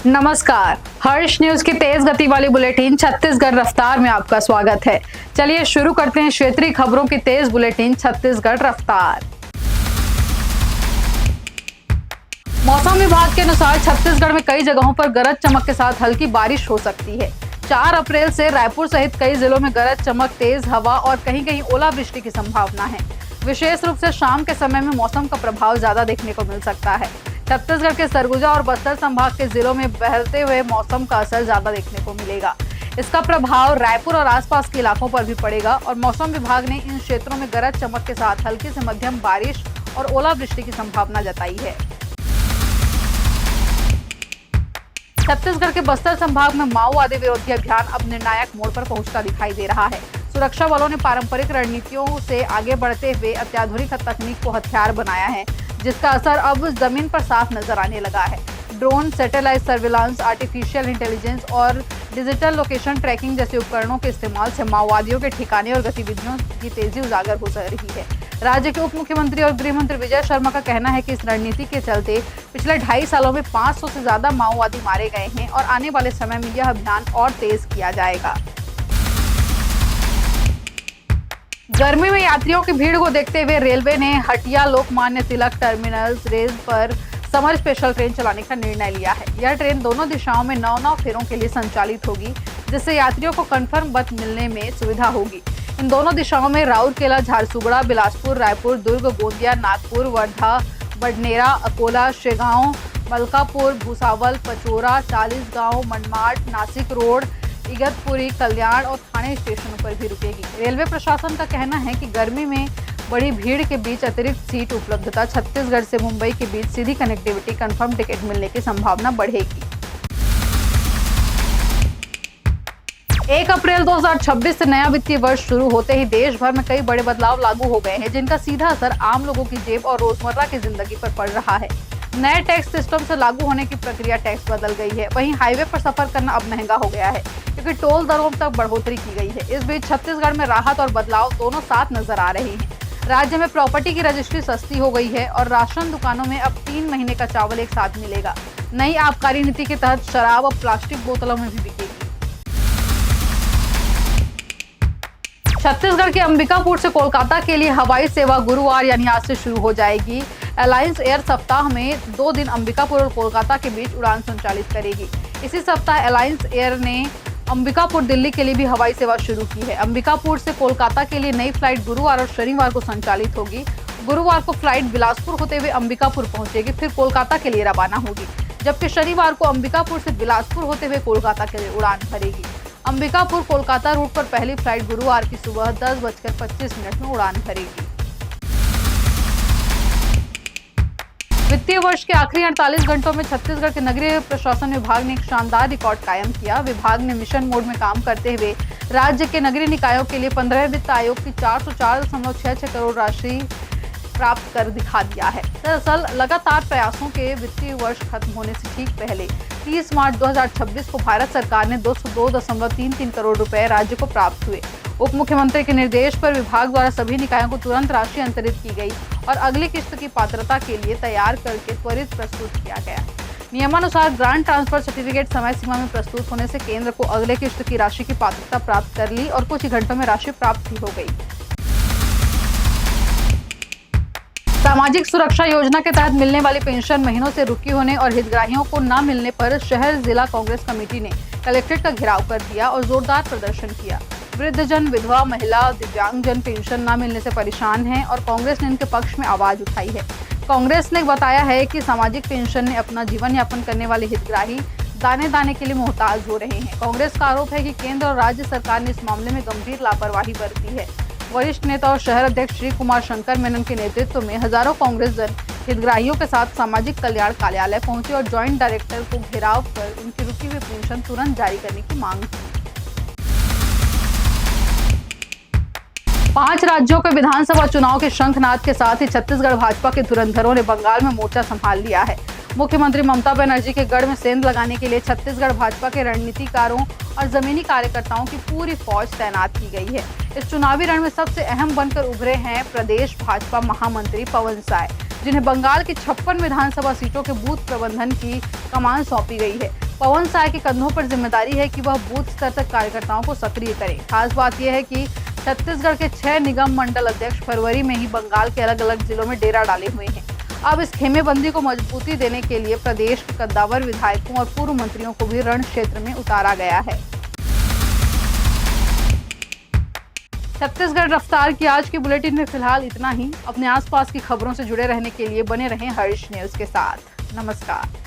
नमस्कार, हर्ष न्यूज की तेज गति वाली बुलेटिन छत्तीसगढ़ रफ्तार में आपका स्वागत है। चलिए शुरू करते हैं क्षेत्रीय खबरों की तेज बुलेटिन छत्तीसगढ़ रफ्तार। मौसम विभाग के अनुसार छत्तीसगढ़ में कई जगहों पर गरज चमक के साथ हल्की बारिश हो सकती है। 4 अप्रैल से रायपुर सहित कई जिलों में गरज चमक, तेज हवा और कहीं-कहीं ओलावृष्टि की संभावना है। विशेष रूप से शाम के समय में मौसम का प्रभाव ज्यादा देखने को मिल सकता है। छत्तीसगढ़ के सरगुजा और बस्तर संभाग के जिलों में बहते हुए मौसम का असर ज्यादा देखने को मिलेगा। इसका प्रभाव रायपुर और आसपास के इलाकों पर भी पड़ेगा और मौसम विभाग ने इन क्षेत्रों में गरज चमक के साथ हल्की से मध्यम बारिश और ओलावृष्टि की संभावना जताई है। छत्तीसगढ़ के बस्तर संभाग में माओवादी विरोधी अभियान अब निर्णायक मोड़ पर पहुंचता दिखाई दे रहा है। सुरक्षा बलों ने पारंपरिक रणनीतियों से आगे बढ़ते हुए अत्याधुनिक तकनीक को हथियार बनाया है, जिसका असर अब जमीन पर साफ नजर आने लगा है। Drone, satellite surveillance, artificial intelligence और डिजिटल लोकेशन ट्रैकिंग जैसे उपकरणों के इस्तेमाल से माओवादियों के ठिकाने और गतिविधियों की तेजी उजागर हो रही है। राज्य के उप मुख्यमंत्री और गृह मंत्री विजय शर्मा का कहना है कि इस रणनीति के चलते पिछले 2.5 सालों में 500 से ज्यादा माओवादी मारे गए हैं और आने वाले समय में यह अभियान और तेज किया जाएगा। गर्मी में यात्रियों की भीड़ को देखते हुए रेलवे ने हटिया लोकमान्य तिलक टर्मिनस रेल पर समर स्पेशल ट्रेन चलाने का निर्णय लिया है। यह ट्रेन दोनों दिशाओं में 9-9 फेरों के लिए संचालित होगी, जिससे यात्रियों को कंफर्म बर्थ मिलने में सुविधा होगी। इन दोनों दिशाओं में राउरकेला, झारसुगड़ा, बिलासपुर, रायपुर, दुर्ग, गोंदिया, नागपुर, वर्धा, बडनेरा, अकोला, शेगांव, मलकापुर, भूसावल, पचोरा, चालीसगांव, मनमाड, नासिक रोड, इगतपुरी, कल्याण और थाने स्टेशनों पर भी रुकेगी। रेलवे प्रशासन का कहना है कि गर्मी में बड़ी भीड़ के बीच अतिरिक्त सीट उपलब्धता, छत्तीसगढ़ से मुंबई के बीच सीधी कनेक्टिविटी, कंफर्म टिकट मिलने की संभावना बढ़ेगी। 1 अप्रैल 2026 से नया वित्तीय वर्ष शुरू होते ही देश भर में कई बड़े बदलाव लागू हो गए हैं, जिनका सीधा असर आम लोगों की जेब और रोजमर्रा की जिंदगी पर पड़ रहा है। नए टैक्स सिस्टम से लागू होने की प्रक्रिया टैक्स बदल गई है। वहीं हाईवे पर सफर करना अब महंगा हो गया है, क्योंकि टोल दरों तक बढ़ोतरी की गई है। इस बीच छत्तीसगढ़ में राहत और बदलाव दोनों साथ नजर आ रहे हैं। राज्य में प्रॉपर्टी की रजिस्ट्री सस्ती हो गई है और राशन दुकानों में अब 3 महीने का चावल एक साथ मिलेगा। नई आबकारी नीति के तहत शराब अब प्लास्टिक बोतलों में भी बिकेगी। छत्तीसगढ़ के अंबिकापुर से कोलकाता के लिए हवाई सेवा गुरुवार यानी आज से शुरू हो जाएगी। एलायंस एयर सप्ताह में 2 दिन अंबिकापुर और कोलकाता के बीच उड़ान संचालित करेगी। इसी सप्ताह एलायंस एयर ने अंबिकापुर दिल्ली के लिए भी हवाई सेवा शुरू की है। अंबिकापुर से कोलकाता के लिए नई फ्लाइट गुरुवार और शनिवार को संचालित होगी। गुरुवार को फ्लाइट बिलासपुर होते हुए अंबिकापुर पहुंचेगी, फिर कोलकाता के लिए रवाना होगी, जबकि शनिवार को अंबिकापुर से बिलासपुर होते हुए कोलकाता के लिए उड़ान भरेगी। अंबिकापुर कोलकाता रूट पर पहली फ्लाइट गुरुवार की सुबह 10:25 में उड़ान भरेगी। वित्तीय वर्ष के आखिरी 48 घंटों में छत्तीसगढ़ के नगरीय प्रशासन विभाग ने एक शानदार रिकॉर्ड कायम किया। विभाग ने मिशन मोड में काम करते हुए राज्य के नगरीय निकायों के लिए 15वें वित्त आयोग की 404.66 करोड़ राशि प्राप्त कर दिखा दिया है। दरअसल लगातार प्रयासों के वित्तीय वर्ष खत्म होने से ठीक पहले 30 मार्च 2026 को भारत सरकार ने 202.33 करोड़ रुपए राज्य को प्राप्त हुए। उप मुख्यमंत्री के निर्देश पर विभाग द्वारा सभी निकायों को तुरंत राशि अंतरित की गई और अगली किस्त की पात्रता के लिए तैयार करके त्वरित प्रस्तुत किया गया। नियमानुसार ग्रांट ट्रांसफर सर्टिफिकेट समय सीमा में प्रस्तुत होने से केंद्र को अगले किस्त की राशि की पात्रता प्राप्त कर ली और कुछ ही घंटों में राशि प्राप्त भी हो गई। सामाजिक सुरक्षा योजना के तहत मिलने वाली पेंशन महीनों से रुकी होने और हितग्राहियों को न मिलने पर शहर जिला कांग्रेस कमेटी ने कलेक्ट्रेट का घेराव कर दिया और जोरदार प्रदर्शन किया। वृद्धजन, विधवा, महिला, दिव्यांगजन पेंशन न मिलने से परेशान हैं और कांग्रेस ने इनके पक्ष में आवाज उठाई है। कांग्रेस ने बताया है कि सामाजिक पेंशन ने अपना जीवन यापन करने वाले हितग्राही दाने दाने के लिए मोहताज हो रहे हैं। कांग्रेस का आरोप है कि केंद्र और राज्य सरकार ने इस मामले में गंभीर लापरवाही बरती है। वरिष्ठ नेता और शहर अध्यक्ष श्री कुमार शंकर मेनन के नेतृत्व में हजारों कांग्रेस जन हितग्राहियों के साथ सामाजिक कल्याण कार्यालय पहुंचे और ज्वाइंट डायरेक्टर को घेराव कर उनकी रुकी हुई पेंशन तुरंत जारी करने की मांग की। 5 राज्यों के विधानसभा चुनाव के शंखनाद के साथ ही छत्तीसगढ़ भाजपा के धुरंधरों ने बंगाल में मोर्चा संभाल लिया है। मुख्यमंत्री ममता बनर्जी के गढ़ में सेंध लगाने के लिए छत्तीसगढ़ भाजपा के रणनीतिकारों और जमीनी कार्यकर्ताओं की पूरी फौज तैनात की गई है। इस चुनावी रण में सबसे अहम बनकर उभरे हैं प्रदेश भाजपा महामंत्री पवन साय, जिन्हें बंगाल की 56 विधानसभा सीटों के बूथ प्रबंधन की कमान सौंपी गई है। पवन साय के कंधों पर जिम्मेदारी है कि वह बूथ स्तर तक कार्यकर्ताओं को सक्रिय करे। खास बात यह है कि छत्तीसगढ़ के 6 निगम मंडल अध्यक्ष फरवरी में ही बंगाल के अलग अलग जिलों में डेरा डाले हुए हैं। अब इस खेमेबंदी को मजबूती देने के लिए प्रदेश के कद्दावर विधायकों और पूर्व मंत्रियों को भी रण क्षेत्र में उतारा गया है। छत्तीसगढ़ रफ्तार की आज की बुलेटिन में फिलहाल इतना ही। अपने आसपास की खबरों से जुड़े रहने के लिए बने रहें हर्ष न्यूज के साथ। नमस्कार।